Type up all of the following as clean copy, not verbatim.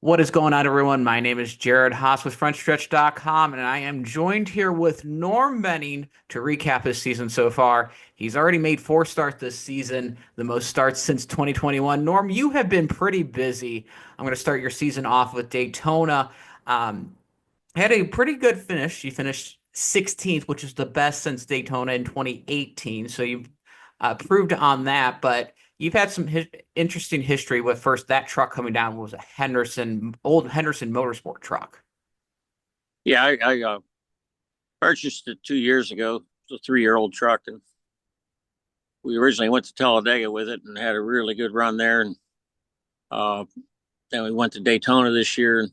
What is going on, everyone? My name is Jared Haas with FrenchStretch.com, and I am joined here with Norm Benning to recap his season so far. He's already made 4 starts this season, the most starts since 2021. Norm, you have been pretty busy. I'm going to start your season off with Daytona. Um, Had a pretty good finish. You finished 16th, which is the best since Daytona in 2018. So you've proved on that, but you've had some interesting history with first that truck coming down was a old Henderson Motorsport truck. Yeah, I purchased it 2 years ago. It's a 3-year-old truck, and we originally went to Talladega with it and had a really good run there. And uh, then we went to Daytona this year. And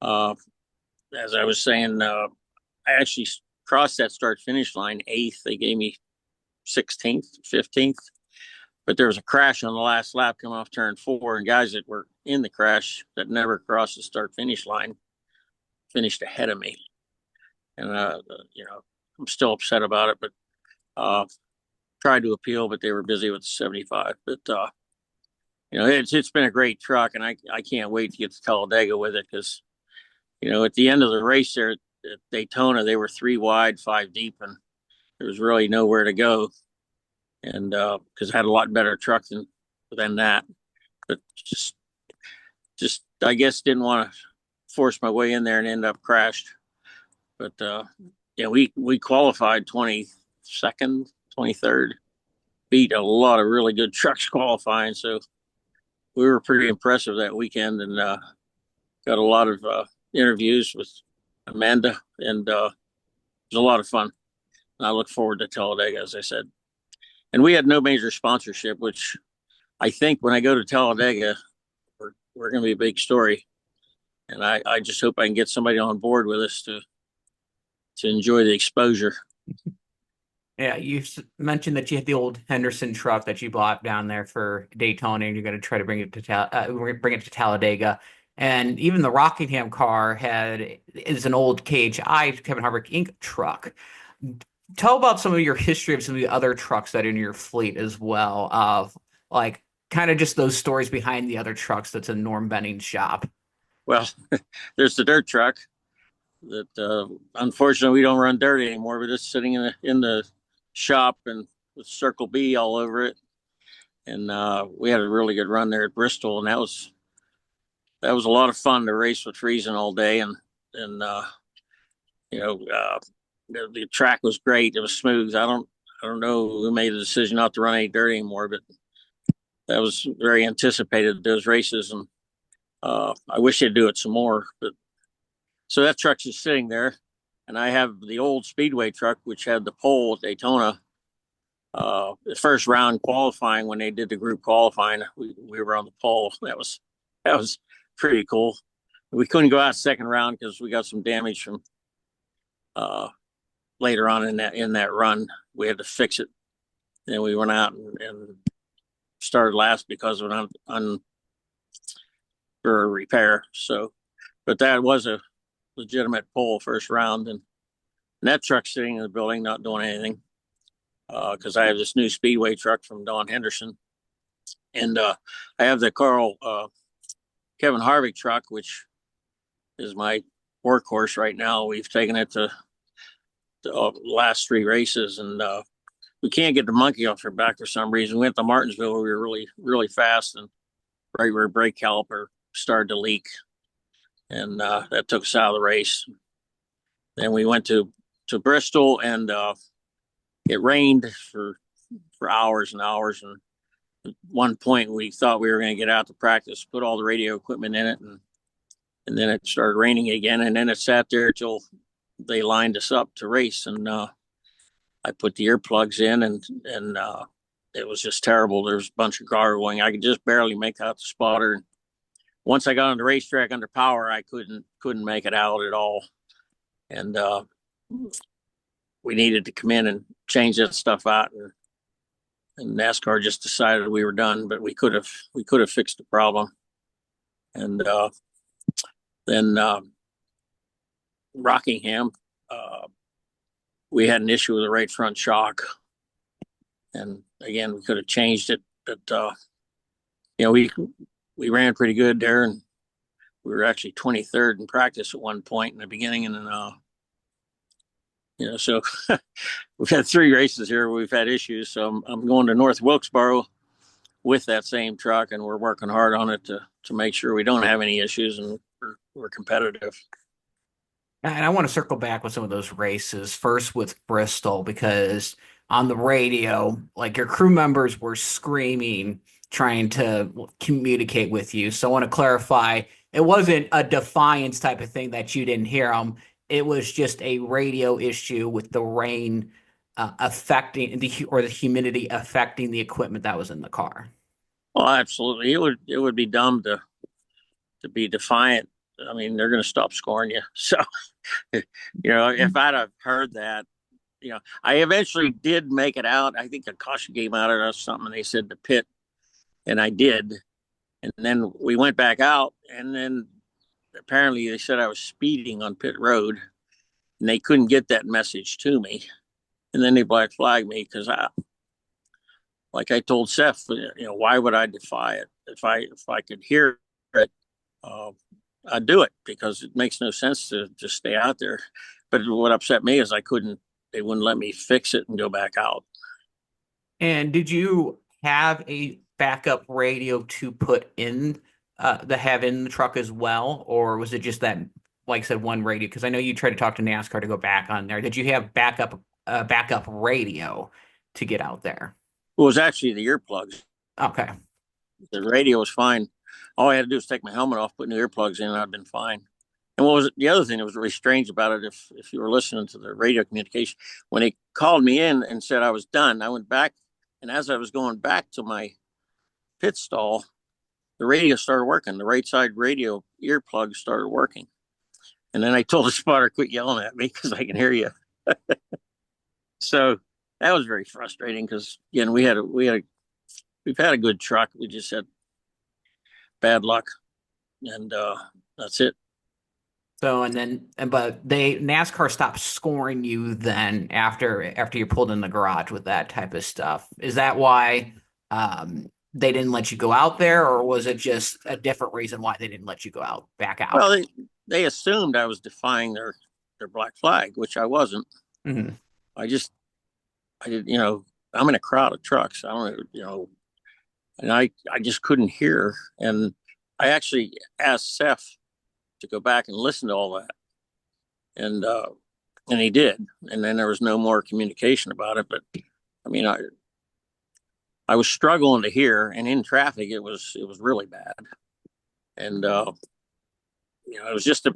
uh, as I was saying, I actually crossed that start finish line eighth. They gave me 16th, 15th, but there was a crash on the last lap coming off turn four, and guys that were in the crash that never crossed the start finish line finished ahead of me. And I'm still upset about it, but uh, tried to appeal, but they were busy with the 75. But it's been a great truck, and I can't wait to get to Talladega with it because at the end of the race there at Daytona, they were 3 wide, 5 deep, and there was really nowhere to go. And because I had a lot better truck than that, but just I guess didn't want to force my way in there and end up crashed. But yeah, we qualified 22nd, 23rd, beat a lot of really good trucks qualifying. So we were pretty impressive that weekend, and got a lot of interviews with Amanda, and it was a lot of fun. And I look forward to Talladega, as I said. And we had no major sponsorship, which I think when I go to Talladega, we're going to be a big story. And I just hope I can get somebody on board with us to enjoy the exposure. Yeah, you mentioned that you had the old Henderson truck that you bought down there for Daytona, and you're going to try to bring it to Talladega. And even the Rockingham car is an old KHI Kevin Harvick Inc. truck. Tell about some of your history of some of the other trucks that are in your fleet as well, of like kind of just those stories behind the other trucks that's in Norm Benning's shop. Well, there's the dirt truck that unfortunately we don't run dirt anymore, but it's sitting in the shop and with Circle B all over it. And we had a really good run there at Bristol, and that was a lot of fun to race with freezing all day, and you know the track was great. It was smooth. I don't know who made the decision not to run any dirt anymore, but that was very anticipated, those races, and I wish they'd do it some more. But so that truck's just sitting there, and I have the old Speedway truck which had the pole at Daytona. The first round qualifying, when they did the group qualifying, we were on the pole. That was pretty cool. We couldn't go out second round because we got some damage from uh, later on in that run. We had to fix it. Then we went out and started last because of for a repair. So, but that was a legitimate pole first round, and that truck's sitting in the building not doing anything because I have this new Speedway truck from Don Henderson, and I have the Kevin Harvick truck, which is my workhorse right now. We've taken it to the last 3 races, and we can't get the monkey off her back for some reason. We went to Martinsville where we were really, really fast, and right where brake caliper started to leak, and that took us out of the race. Then we went to Bristol, and it rained for hours and hours. And at one point, we thought we were going to get out to practice, put all the radio equipment in it, and then it started raining again. And then it sat there till they lined us up to race. And I put the earplugs in, and it was just terrible. There was a bunch of gargling. I could just barely make out the spotter. And once I got on the racetrack under power, I couldn't make it out at all. And we needed to come in and change that stuff out. And NASCAR just decided we were done, but we could have fixed the problem. And then Rockingham, we had an issue with the right front shock, and again we could have changed it, but we ran pretty good there, and we were actually 23rd in practice at one point in the beginning, and then so we've had 3 races here where we've had issues. So I'm going to North Wilkesboro with that same truck, and we're working hard on it to make sure we don't have any issues and we're competitive. And I want to circle back with some of those races. First with Bristol, because on the radio, like your crew members were screaming, trying to communicate with you. So I want to clarify, it wasn't a defiance type of thing that you didn't hear them. It was just a radio issue with the rain affecting the humidity affecting the equipment that was in the car. Well, absolutely. It would be dumb to be defiant. I mean, they're going to stop scoring you. So, if I'd have heard that, I eventually did make it out. I think a caution came out or something, and they said to pit, and I did. And then we went back out, and then apparently they said I was speeding on pit road, and they couldn't get that message to me. And then they black flagged me because like I told Seth, why would I defy it? If I could hear it, I'd do it because it makes no sense to just stay out there. But what upset me is they wouldn't let me fix it and go back out. And did you have a backup radio to put in the truck as well, or was it just that, like I said, one radio? Because I know you tried to talk to NASCAR to go back on there. Did you have backup radio to get out there? It was actually the earplugs. Okay. The radio was fine. All I had to do was take my helmet off, put new earplugs in, and I'd been fine. And what was the other thing that was really strange about it, if you were listening to the radio communication, when they called me in and said I was done, I went back, and as I was going back to my pit stall, the radio started working. The right side radio earplugs started working. And then I told the spotter, quit yelling at me because I can hear you. So that was very frustrating because, again, we've had a good truck. We just had bad luck, and that's it. So but NASCAR stopped scoring you then after you pulled in the garage with that type of stuff. Is that why they didn't let you go out there, or was it just a different reason why they didn't let you back out? Well, they assumed I was defying their black flag, which I wasn't. Mm-hmm. I did, I'm in a crowd of trucks. I don't, and I just couldn't hear. And I actually asked Seth to go back and listen to all that. And he did. And then there was no more communication about it. But I mean, I was struggling to hear, and in traffic, it was really bad. And, it was just a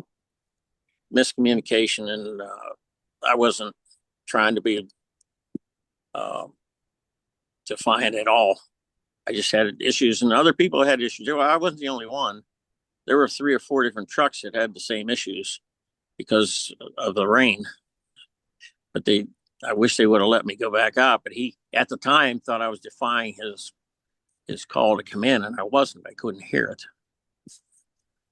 miscommunication, and I wasn't trying to be defiant at all. I just had issues, and other people had issues. I wasn't the only one. There were 3 or 4 different trucks that had the same issues because of the rain. But I wish they would have let me go back out. But he, at the time, thought I was defying his call to come in, and I wasn't. I couldn't hear it.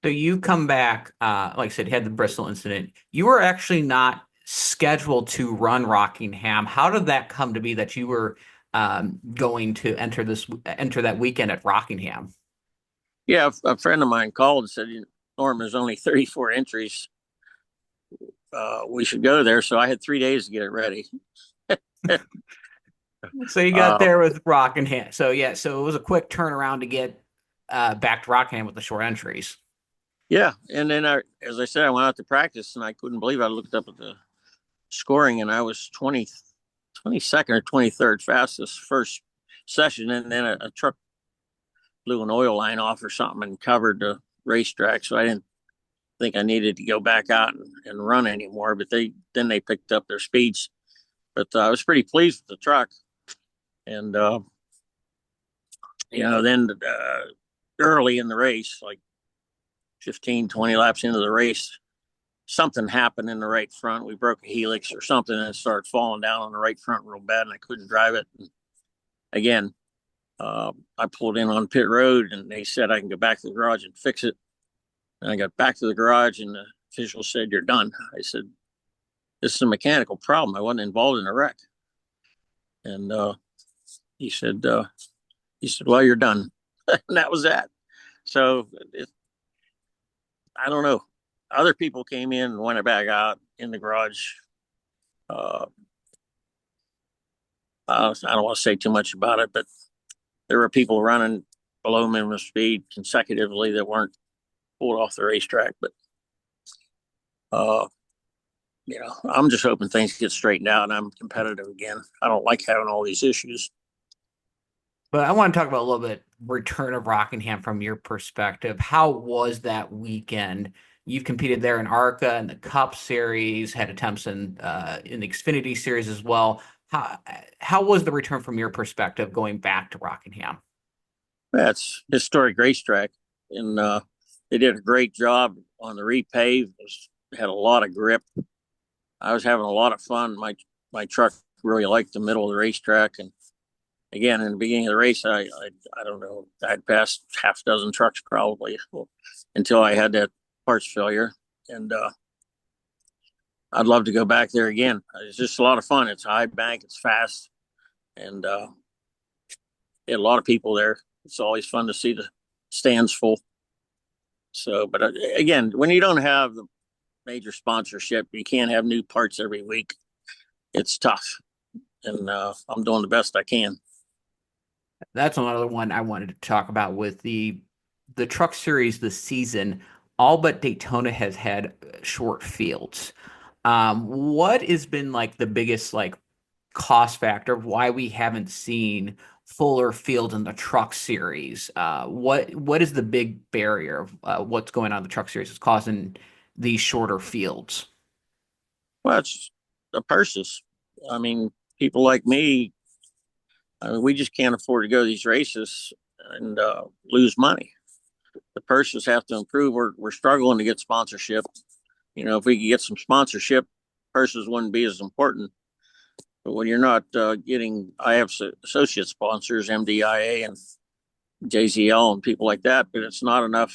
So you come back, like I said, you had the Bristol incident. You were actually not scheduled to run Rockingham. How did that come to be that you were going to enter that weekend at Rockingham? Yeah, a friend of mine called and said, Norm, there's only 34 entries. We should go there. So I had 3 days to get it ready. So you got there with Rockingham. So yeah, so it was a quick turnaround to get back to Rockingham with the short entries. Yeah, and then as I said, I went out to practice, and I couldn't believe I looked up at the scoring, and I was 22nd or 23rd fastest first session, and then a truck blew an oil line off or something and covered the racetrack, so I didn't think I needed to go back out and run anymore. But they picked up their speeds. But I was pretty pleased with the truck, and then early in the race, like 15, 20 laps into the race, something happened in the right front. We broke a helix or something, and it started falling down on the right front real bad, and I couldn't drive it. And again, I pulled in on pit road, and they said I can go back to the garage and fix it. And I got back to the garage, and the official said, "You're done." I said, "This is a mechanical problem. I wasn't involved in a wreck." And he said, "Well, you're done." And that was that. So I don't know. Other people came in and went it back out in the garage. Uh, I don't want to say too much about it, but there were people running below minimum speed consecutively that weren't pulled off the racetrack. But uh, I'm just hoping things get straightened out and I'm competitive again. I don't like having all these issues. But I want to talk about a little bit return of Rockingham from your perspective. How was that weekend? You've competed there in ARCA and the Cup Series, had attempts in the Xfinity Series as well. How was the return from your perspective going back to Rockingham? That's historic racetrack, and they did a great job on the repave. Had a lot of grip. I was having a lot of fun. My truck really liked the middle of the racetrack, and again, in the beginning of the race, I don't know, I'd passed half a dozen trucks probably until I had that parts failure, and I'd love to go back there again. It's just a lot of fun. It's a high bank, it's fast, and had a lot of people there. It's always fun to see the stands full. So, but again, when you don't have the major sponsorship, you can't have new parts every week. It's tough, and I'm doing the best I can. That's another one I wanted to talk about with the Truck Series this season. All but Daytona has had short fields. What has been like the biggest like cost factor of why we haven't seen fuller fields in the Truck Series? What is the big barrier of what's going on in the Truck Series is causing these shorter fields? Well, it's the purses. I mean, people like me, I mean, we just can't afford to go to these races and lose money. The purses have to improve. We're struggling to get sponsorship. If we could get some sponsorship, purses wouldn't be as important. But when you're not getting, I have associate sponsors, MDIA and JZL and people like that, but it's not enough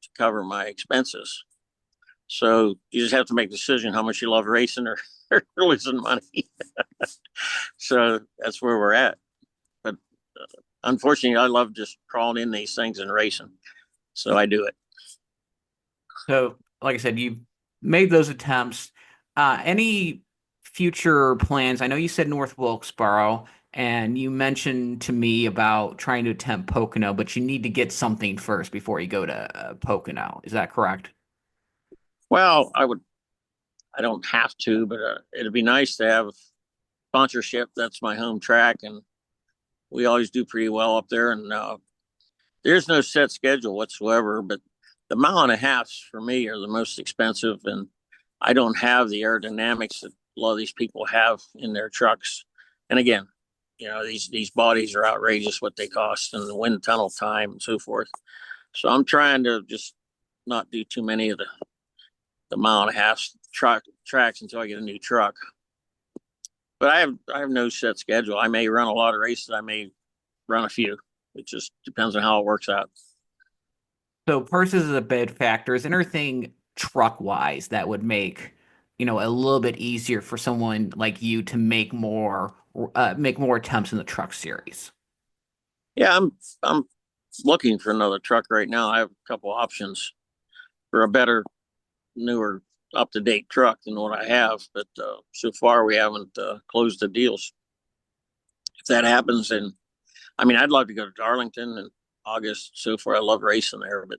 to cover my expenses. So you just have to make a decision how much you love racing or losing money. So that's where we're at. But unfortunately, I love just crawling in these things and racing. So I do it. So, like I said, you've made those attempts. Any future plans? I know you said North Wilkesboro, and you mentioned to me about trying to attempt Pocono, but you need to get something first before you go to Pocono. Is that correct? Well, I don't have to, but it'd be nice to have sponsorship. That's my home track, and we always do pretty well up there. And there's no set schedule whatsoever, but the mile and a halfs for me are the most expensive, and I don't have the aerodynamics that a lot of these people have in their trucks. And again, these bodies are outrageous what they cost, and the wind tunnel time and so forth. So I'm trying to just not do too many of the mile and a half tracks until I get a new truck. But I have no set schedule. I may run a lot of races. I may run a few. It just depends on how it works out. So purses is a big factor. Is there anything truck wise that would make, a little bit easier for someone like you to make more attempts in the truck series? Yeah, I'm looking for another truck right now. I have a couple options for a better, newer, up to date truck than what I have, but so far we haven't closed the deals. If that happens, then I mean I'd love to go to Darlington in August. So far, I love racing there, but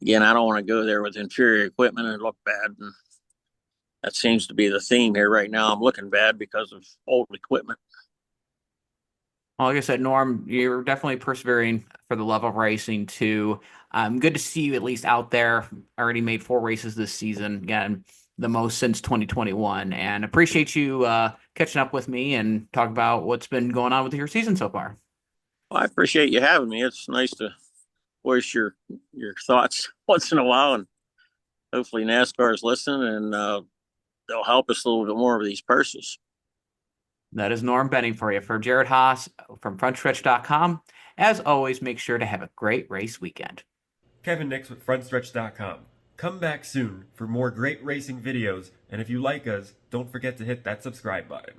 again, I don't want to go there with inferior equipment and look bad. And that seems to be the theme here right now. I'm looking bad because of old equipment. Well, like I said, Norm, you're definitely persevering for the love of racing too. Good to see you at least out there. Already made 4 races this season. Again, the most since 2021. And appreciate you catching up with me and talk about what's been going on with your season so far. Well, I appreciate you having me. It's nice to voice your thoughts once in a while, and hopefully NASCAR is listening and they'll help us a little bit more with these purses. That is Norm Benning for you. For Jared Haas from frontstretch.com. As always, make sure to have a great race weekend. Kevin Nix with frontstretch.com. Come back soon for more great racing videos, and if you like us, don't forget to hit that subscribe button.